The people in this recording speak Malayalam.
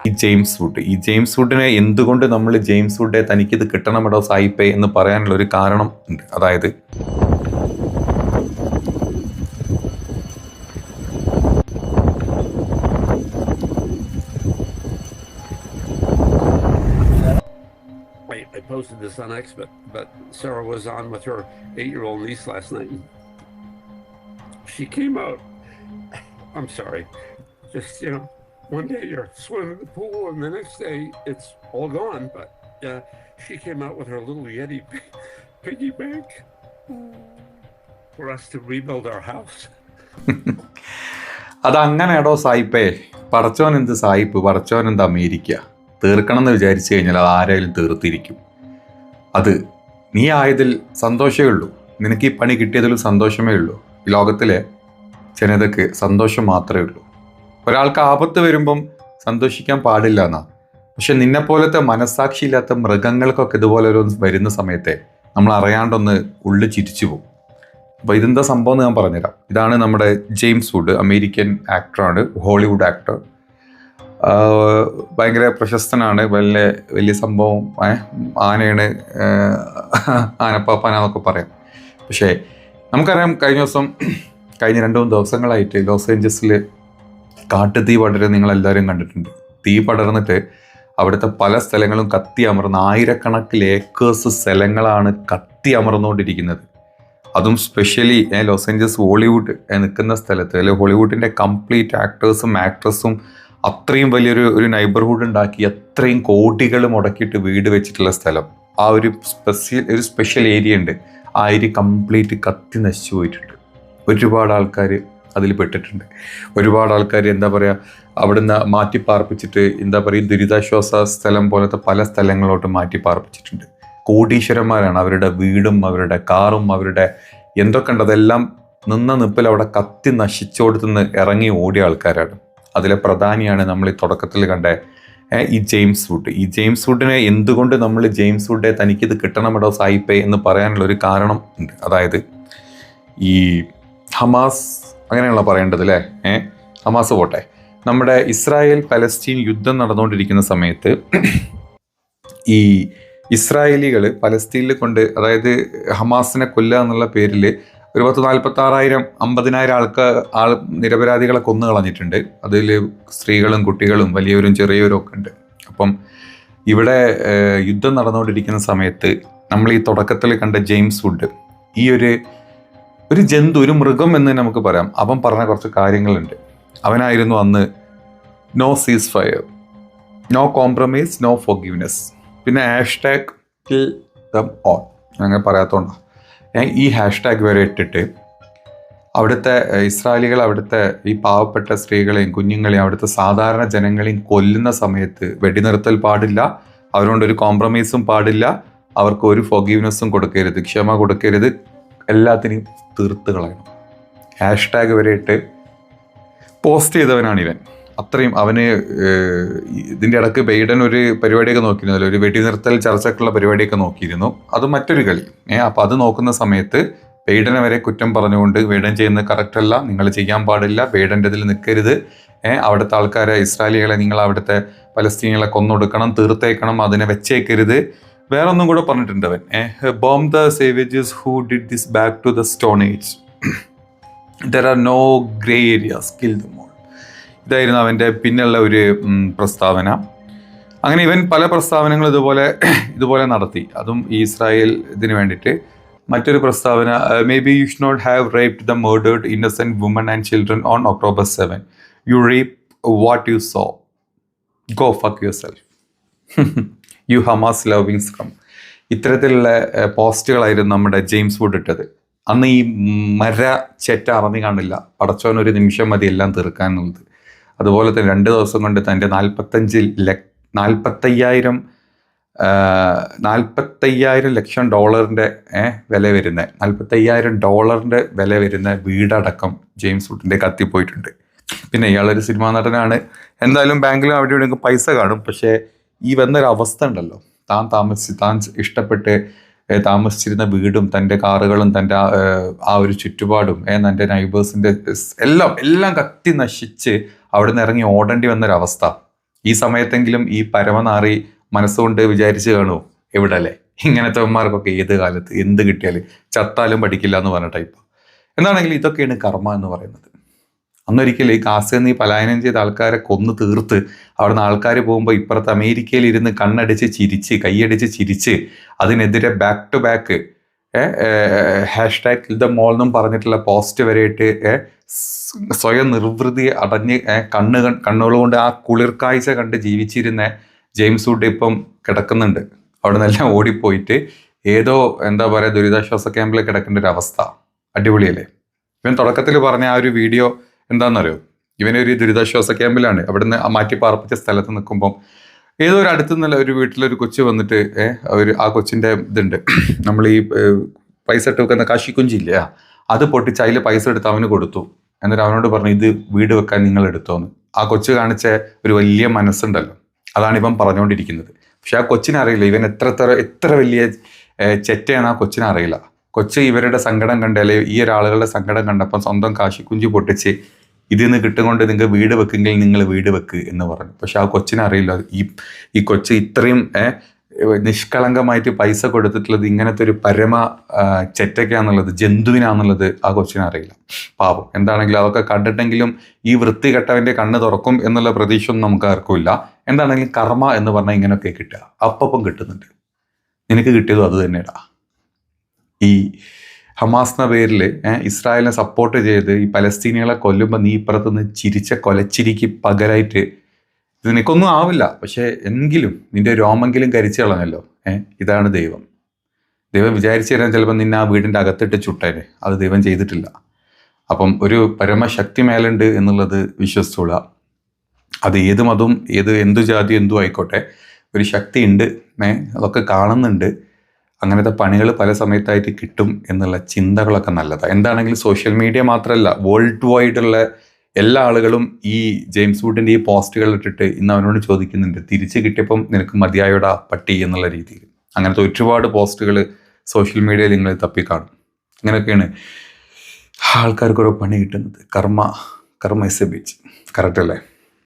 ഈ ജെയിംസ് വുഡിനെ എന്തുകൊണ്ട് നമ്മൾ ജെയിംസ് വുഡെ തനിക്കിത് കിട്ടണമെടോ സായിപ്പേ എന്ന് പറയാനുള്ള ഒരു കാരണം ഉണ്ട്. അതായത് I posted this on X, but Sarah was on with her 8-year-old niece last night. She came out. I'm sorry. Just, one day you're swimming in the pool and the next day it's all gone. But she came out with her little Yeti piggy bank for us to rebuild our house. അതങ്ങനെയാടോ സായിപ്പേ. പടച്ചോൻ എന്ത് സായിപ്പ്, പടച്ചോൻ എന്ത് അമേരിക്ക. തീർക്കണം എന്ന് വിചാരിച്ചു കഴിഞ്ഞാൽ അത് ആരായാലും തീർത്തിരിക്കും. അത് നീ ആയതിൽ സന്തോഷമേ ഉള്ളൂ. നിനക്ക് ഈ പണി കിട്ടിയതിൽ സന്തോഷമേ ഉള്ളൂ. ഈ ലോകത്തിലെ ജനതയ്ക്ക് സന്തോഷം മാത്രമേ ഉള്ളൂ. ഒരാൾക്ക് ആപത്ത് വരുമ്പം സന്തോഷിക്കാൻ പാടില്ല എന്നാ. പക്ഷെ നിന്നെപ്പോലത്തെ മനസ്സാക്ഷിയില്ലാത്ത മൃഗങ്ങൾക്കൊക്കെ ഇതുപോലെ ഒരു വരുന്ന സമയത്തെ നമ്മൾ അറിയാണ്ടൊന്ന് ഉള്ളു ചിരിച്ചു പോകും. അപ്പോൾ ഇതെന്താ സംഭവം എന്ന് ഞാൻ പറഞ്ഞുതരാം. ഇതാണ് നമ്മുടെ ജെയിംസ് വുഡ്, അമേരിക്കൻ ആക്ടറാണ്, ഹോളിവുഡ് ആക്ടർ. ഭയങ്കര പ്രശസ്തനാണ്. വലിയ സംഭവം, ആനയാണ്, ആനപ്പാപ്പാനൊക്കെ പറയാം. പക്ഷേ നമുക്കറിയാം, കഴിഞ്ഞ 2-3 ദിവസങ്ങളായിട്ട് ലോസ് ഏഞ്ചൽസിൽ കാട്ടുതീ പടരുന്നത് നിങ്ങളെല്ലാവരും കണ്ടിട്ടുണ്ട്. തീ പടർന്നിട്ട് അവിടുത്തെ പല സ്ഥലങ്ങളും കത്തി അമർന്ന് ആയിരക്കണക്കിന് ഏക്കേഴ്സ് സ്ഥലങ്ങളാണ് കത്തി അമർന്നുകൊണ്ടിരിക്കുന്നത്. അതും സ്പെഷ്യലി ലോസ് ഏഞ്ചൽസ് ഹോളിവുഡ് നിൽക്കുന്ന സ്ഥലത്ത്, അല്ലെങ്കിൽ ഹോളിവുഡിൻ്റെ കംപ്ലീറ്റ് ആക്ടേഴ്സും ആക്ട്രസും അത്രയും വലിയൊരു നൈബർഹുഡ് ഉണ്ടാക്കി അത്രയും കോടികൾ മുടക്കിയിട്ട് വീട് വെച്ചിട്ടുള്ള സ്ഥലം, ആ ഒരു സ്പെഷ്യൽ ഏരിയ ഉണ്ട്. ആ ഏരിയ കംപ്ലീറ്റ് കത്തി നശിച്ചു പോയിട്ടുണ്ട്. ഒരുപാട് ആൾക്കാർ അതിൽ പെട്ടിട്ടുണ്ട്. ഒരുപാട് ആൾക്കാർ അവിടുന്ന് മാറ്റിപ്പാർപ്പിച്ചിട്ട് ദുരിതാശ്വാസ സ്ഥലം പോലത്തെ പല സ്ഥലങ്ങളോട്ട് മാറ്റിപ്പാർപ്പിച്ചിട്ടുണ്ട്. കോടീശ്വരന്മാരാണ്. അവരുടെ വീടും അവരുടെ കാറും അവരുടെ എന്തൊക്കെ ഉണ്ട് അതെല്ലാം നിന്ന നിപ്പിൽ അവിടെ കത്തി നശിച്ചോടത്തുനിന്ന് ഇറങ്ങി ഓടിയ ആൾക്കാരാണ്. അതിലെ പ്രധാനിയാണ് നമ്മൾ ഈ തുടക്കത്തിൽ കണ്ട ഈ ജെയിംസ് വുഡ്. ഈ ജെയിംസ് വുഡിനെ എന്തുകൊണ്ട് നമ്മൾ ജെയിംസ് വുഡെ തനിക്കിത് കിട്ടണമെടോ സായിപ്പേ എന്ന് പറയാനുള്ള ഒരു കാരണം ഉണ്ട്. അതായത് ഈ ഹമാസ്, അങ്ങനെയാണല്ലോ പറയേണ്ടത് അല്ലേ? ഹമാസ് പോട്ടെ, നമ്മുടെ ഇസ്രായേൽ പലസ്തീൻ യുദ്ധം നടന്നുകൊണ്ടിരിക്കുന്ന സമയത്ത് ഈ ഇസ്രായേലികൾ പലസ്തീനിൽ കൊണ്ട്, അതായത് ഹമാസിനെ കൊല്ലുക എന്നുള്ള പേരിൽ ഒരു 46,000 50,000 നിരപരാധികളെ കൊന്നു കളഞ്ഞിട്ടുണ്ട്. അതിൽ സ്ത്രീകളും കുട്ടികളും വലിയവരും ചെറിയവരും ഒക്കെ ഉണ്ട്. അപ്പം ഇവിടെ യുദ്ധം നടന്നുകൊണ്ടിരിക്കുന്ന സമയത്ത് നമ്മൾ ഈ തുടക്കത്തിൽ കണ്ട ജെയിംസ് വുഡ്, ഈ ഒരു ജന്തു, ഒരു മൃഗം എന്ന് നമുക്ക് പറയാം, അവൻ പറഞ്ഞ കുറച്ച് കാര്യങ്ങളുണ്ട്. അവനായിരുന്നു അന്ന് no cease fire, no compromise, no forgiveness, പിന്നെ #kill them all അങ്ങനെ പറയാത്തോണ്ടാണ് ഈ #, വരെ ഇട്ടിട്ട് അവിടുത്തെ ഇസ്രായേലികൾ അവിടുത്തെ ഈ പാവപ്പെട്ട സ്ത്രീകളെയും കുഞ്ഞുങ്ങളെയും അവിടുത്തെ സാധാരണ ജനങ്ങളെയും കൊല്ലുന്ന സമയത്ത് വെടിനിർത്തൽ പാടില്ല, അവരോടൊരു കോംപ്രമൈസും പാടില്ല, അവർക്ക് ഒരു ഫോർഗീവ്നെസ്സും കൊടുക്കരുത്, ക്ഷമ കൊടുക്കരുത്, എല്ലാത്തിനെയും തീർത്ത് കളയണം. #, വരെ ഇട്ട് പോസ്റ്റ് ചെയ്തവനാണ് ഇവൻ. അത്രയും അവന് ഇതിൻ്റെ ഇടയ്ക്ക് ബൈഡൻ ഒരു പരിപാടിയൊക്കെ നോക്കിയിരുന്നല്ലോ, ഒരു വെടിനിർത്തൽ ചർച്ചക്കുള്ള പരിപാടിയൊക്കെ നോക്കിയിരുന്നു. അത് മറ്റൊരു കളി. അപ്പോൾ അത് നോക്കുന്ന സമയത്ത് ബൈഡനെ വരെ കുറ്റം പറഞ്ഞുകൊണ്ട്, ബൈഡൻ ചെയ്യുന്നത് കറക്റ്റ് അല്ല, നിങ്ങൾ ചെയ്യാൻ പാടില്ല, ബൈഡൻ്റെ ഇതിൽ നിൽക്കരുത്, അവിടുത്തെ ആൾക്കാരെ ഇസ്രായേലികളെ നിങ്ങൾ അവിടുത്തെ പലസ്തീനികളെ കൊന്നൊടുക്കണം, തീർത്തേക്കണം, അതിനെ വെച്ചേക്കരുത്. വേറൊന്നും കൂടെ പറഞ്ഞിട്ടുണ്ട് അവൻ, bomb the savages who did this back to the stone age, there are no grey areas, kill them all. ഇതായിരുന്നു അവൻ്റെ പിന്നുള്ള ഒരു പ്രസ്താവന. അങ്ങനെ ഇവൻ പല പ്രസ്താവനകൾ ഇതുപോലെ നടത്തി. അതും ഈ ഇസ്രായേൽ ഇതിന് വേണ്ടിയിട്ട്. മറ്റൊരു പ്രസ്താവന, may be you should not have raped the murdered innocent woman and children on October 7. You rape what you sow, go fuck yourself, you Hamas loving scum. ഇത്തരത്തിലുള്ള പോസ്റ്റുകളായിരുന്നു നമ്മുടെ ജെയിംസ് വുഡ് ഇട്ടത്. അന്ന് ഈ ചെറ്റ അറിഞ്ഞു കാണില്ല, പടച്ചോനൊരു നിമിഷം മതി എല്ലാം തീർക്കാനുള്ളത്. അതുപോലെ തന്നെ 2 ദിവസം കൊണ്ട് തൻ്റെ 45,000 ലക്ഷം ഡോളറിൻ്റെ വില വരുന്ന $45,000 വില വരുന്ന വീടടക്കം ജെയിംസ് വുഡിൻ്റെ കത്തിപ്പോയിട്ടുണ്ട്. പിന്നെ ഇയാളൊരു സിനിമാ നടനാണ്, എന്തായാലും ബാങ്കിലും അവിടെ ഇവിടെ പൈസ കാണും. പക്ഷേ ഈ വന്നൊരവസ്ഥ ഉണ്ടല്ലോ, താൻ ഇഷ്ടപ്പെട്ട് താമസിച്ചിരുന്ന വീടും തൻ്റെ കാറുകളും തൻ്റെ ആ ഒരു ചുറ്റുപാടും തൻ്റെ നൈബേഴ്സിൻ്റെ എല്ലാം കത്തി നശിച്ച് അവിടെ നിന്ന് ഇറങ്ങി ഓടേണ്ടി വന്നൊരവസ്ഥ. ഈ സമയത്തെങ്കിലും ഈ പരമനാറി മനസ്സുകൊണ്ട് വിചാരിച്ച് കാണുമോ എവിടെ അല്ലേ ഇങ്ങനത്തെമാർക്കൊക്കെ ഏത് കാലത്ത് എന്ത് കിട്ടിയാലും ചത്താലും പഠിക്കില്ല എന്ന് പറഞ്ഞ ടൈപ്പ്. എന്താണെങ്കിലും ഇതൊക്കെയാണ് കർമ്മ എന്ന് പറയുന്നത്. അന്നൊരിക്കലും ഈ കാസിൽ നിന്ന് ഈ പലായനം ചെയ്ത ആൾക്കാരെ കൊന്നു തീർത്ത് അവിടുന്ന് ആൾക്കാർ പോകുമ്പോൾ ഇപ്പുറത്ത് അമേരിക്കയിൽ ഇരുന്ന് കണ്ണടിച്ച് ചിരിച്ച് കൈയടിച്ച് ചിരിച്ച് അതിനെതിരെ back to back #kill them all എന്നും പറഞ്ഞിട്ടുള്ള പോസ്റ്റ് വരെയിട്ട് സ്വയം നിർവൃതി അടഞ്ഞ് കണ്ണുകൾ കൊണ്ട് ആ കുളിർക്കാഴ്ച കണ്ട് ജീവിച്ചിരുന്ന ജെയിംസ് വുഡ് ഇപ്പം കിടക്കുന്നുണ്ട്. അവിടെ നിന്നെല്ലാം ഓടിപ്പോയിട്ട് ഏതോ എന്താ പറയുക ദുരിതാശ്വാസ ക്യാമ്പിൽ കിടക്കേണ്ട ഒരു അവസ്ഥ. അടിപൊളിയല്ലേ? ഇവൻ തുടക്കത്തിൽ പറഞ്ഞ ആ ഒരു വീഡിയോ എന്താണെന്നറിയോ? ഇവനൊരു ദുരിതാശ്വാസ ക്യാമ്പിലാണ്. അവിടുന്ന് മാറ്റി പാർപ്പിച്ച സ്ഥലത്ത് നിൽക്കുമ്പം ഏതോ ഒരു അടുത്ത് നിന്നുള്ള ഒരു വീട്ടിലൊരു കൊച്ചു വന്നിട്ട് ആ കൊച്ചിൻ്റെ ഇതുണ്ട്, നമ്മൾ ഈ പൈസ ഇട്ട് വെക്കുന്ന കാശിക്കുഞ്ചില്ലേ, അത് പൊട്ടിച്ച് അതിൽ പൈസ എടുത്ത് അവന് കൊടുത്തു. എന്നിട്ട് അവനോട് പറഞ്ഞു ഇത് വീട് വെക്കാൻ നിങ്ങൾ എടുത്തോന്ന്. ആ കൊച്ചു കാണിച്ച ഒരു വലിയ മനസ്സുണ്ടല്ലോ, അതാണ് ഇവൻ പറഞ്ഞുകൊണ്ടിരിക്കുന്നത്. പക്ഷെ ആ കൊച്ചിനറിയില്ല ഇവൻ എത്ര വലിയ ചെറ്റയാണ് ആ കൊച്ചിനറിയില്ല. കൊച്ച് ഇവരുടെ സങ്കടം കണ്ട് അല്ലെങ്കിൽ ഈ ഒരാളുകളുടെ സങ്കടം കണ്ടപ്പം സ്വന്തം കാശിക്കുഞ്ചി പൊട്ടിച്ച് ഇതിൽ നിന്ന് കിട്ടുകൊണ്ട് നിങ്ങൾ വീട് വെക്കെങ്കിൽ നിങ്ങൾ വീട് വെക്ക് എന്ന് പറഞ്ഞു. പക്ഷെ ആ കൊച്ചിനറിയില്ല ഈ കൊച്ച് ഇത്രയും നിഷ്കളങ്കമായിട്ട് പൈസ കൊടുത്തിട്ടുള്ളത് ഇങ്ങനത്തെ ഒരു പരമ ചെറ്റയ്ക്കാന്നുള്ളത്, ജന്തുവിനാന്നുള്ളത് ആ കൊച്ചിനറിയില്ല. പാപം. എന്താണെങ്കിലും അതൊക്കെ കണ്ടിട്ടെങ്കിലും ഈ വൃത്തികെട്ടവൻ്റെ കണ്ണ് തുറക്കും എന്നുള്ള പ്രതീക്ഷ ഒന്നും നമുക്ക് ആർക്കുമില്ല. എന്താണെങ്കിലും കർമ്മ എന്ന് പറഞ്ഞാൽ ഇങ്ങനെയൊക്കെ കിട്ടുക, അപ്പം കിട്ടുന്നുണ്ട്. നിനക്ക് കിട്ടിയതും അത് തന്നെയാടാ. ഈ ഹമാസ് എന്ന പേരിൽ ഇസ്രായേലിനെ സപ്പോർട്ട് ചെയ്ത് ഈ പലസ്തീനികളെ കൊല്ലുമ്പോൾ നീ ഇപ്പുറത്തുനിന്ന് ചിരിച്ച കൊലച്ചിരിക്ക് പകരമായിട്ട് ഇത് നിനക്കൊന്നും ആവില്ല, പക്ഷെ എങ്കിലും നിന്റെ രോമെങ്കിലും കരിച്ചു കളഞ്ഞല്ലോ. ഇതാണ് ദൈവം. ദൈവം വിചാരിച്ചു തരാൻ ചിലപ്പോൾ നിന്നെ ആ വീടിൻ്റെ അകത്തിട്ട് ചുട്ടേനെ. അത് ദൈവം ചെയ്തിട്ടില്ല. അപ്പം ഒരു പരമശക്തി മേലുണ്ട് എന്നുള്ളത് വിശ്വസിച്ചോളുക. അത് ഏത് മതവും എന്തു ജാതി എന്തു ആയിക്കോട്ടെ, ഒരു ശക്തി ഉണ്ട്. അതൊക്കെ കാണുന്നുണ്ട്. അങ്ങനത്തെ പണികൾ പല സമയത്തായിട്ട് കിട്ടും എന്നുള്ള ചിന്തകളൊക്കെ നല്ലതാണ്. എന്താണെങ്കിലും സോഷ്യൽ മീഡിയ മാത്രമല്ല, വേൾഡ് വൈഡുള്ള എല്ലാ ആളുകളും ഈ ജെയിംസ് വുഡിൻ്റെ ഈ പോസ്റ്റുകൾ ഇട്ടിട്ട് ഇന്ന് അവനോട് ചോദിക്കുന്നുണ്ട്, തിരിച്ച് കിട്ടിയപ്പം നിനക്ക് മതിയായോടാ പട്ടി എന്നുള്ള രീതിയിൽ. അങ്ങനത്തെ ഒരുപാട് പോസ്റ്റുകൾ സോഷ്യൽ മീഡിയയിൽ നിങ്ങൾ തപ്പിക്കാണും. അങ്ങനെയൊക്കെയാണ് ആൾക്കാർക്ക് ഓരോ പണി കിട്ടുന്നത്. കർമ്മ ഇസ് എ ബീച്ച്. കറക്റ്റ് അല്ലേ?